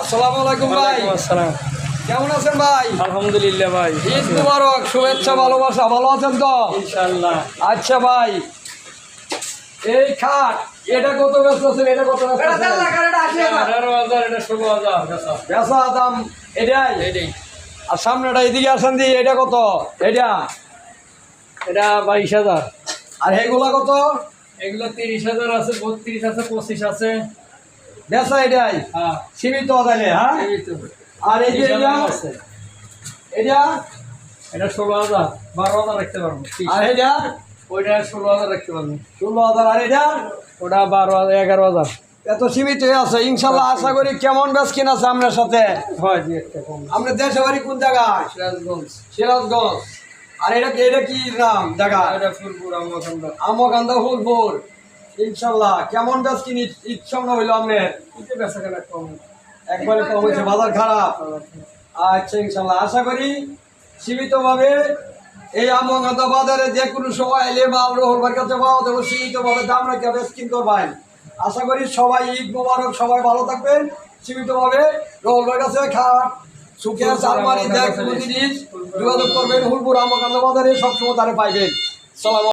আসসালামু আলাইকুম ভাই। আসসালাম। কেমন আছেন ভাই? আলহামদুলিল্লাহ ভাই। ঈদ মুবারক, শুভেচ্ছা ভালোবাসা। ভালো আছেন তো? ইনশাআল্লাহ। আচ্ছা ভাই, এই খাট এটা কত ব্যস্ত আছেন? এটা কত ব্যস্ত আছেন? 18,000, এটা 16,000 বেচা দাম এটাই। এটাই। আর সামনেটা এদিকে আসেন দিয়ে, এটা কত? এটা এটা 22,000। আর এগুলা কত? এগুলো 30,000 আছে, 32 আছে, 25 আছে। বেচা এটাই। হ্যাঁ, সীমিত তাইলে, হ্যাঁ। এই তো। আর এই যে এটা আছে, এটা এটা 16,000, 12,000 রাখতে পারবো। আর এটা ওইটা 16,000 রাখতে পারবো। 16,000 আর এটা ওটা 12,000, 11,000। এত সীমিত আছে। ইনশাল্লাহ আশা করি কেমন বেচ কিনা আছে আপনার সাথে। হয়, দুই একটা কম। আমরা দেশে বাড়ি কোন জায়গায়? সিরাজগঞ্জ। সিরাজগঞ্জ। আর এটা কি নাম জায়গা? এটা ফুলপুর আমবাগানটা। আমকান্দা ফুলপুর। ইনশাল্লাহ কেমন বেচ কিনি ইচ্ছা হইলো আপনার? এটা বেচাকেনা কম। একবারে কম হয়েছে, বাজার খারাপ। আচ্ছা, ইনশাল্লাহ আশা করি সীমিতভাবে এই আমকান্দা বাজারে যে কোনো সময় এলে বা রোহলবার কাছে পাওয়া যাবে, সীমিতভাবে দাম রেখে বেচ কিনতে পারেন। আশা করি সবাই ঈদ মোবারক, সবাই ভালো থাকবেন। সীমিতভাবে রোহলবার কাছে খাট, সুখের চালমারি যে কোনো জিনিস যোগাযোগ করবেন। হুলপুর আমকান্দা বাজারে সবসময় তারা পাইবেন। সালাম।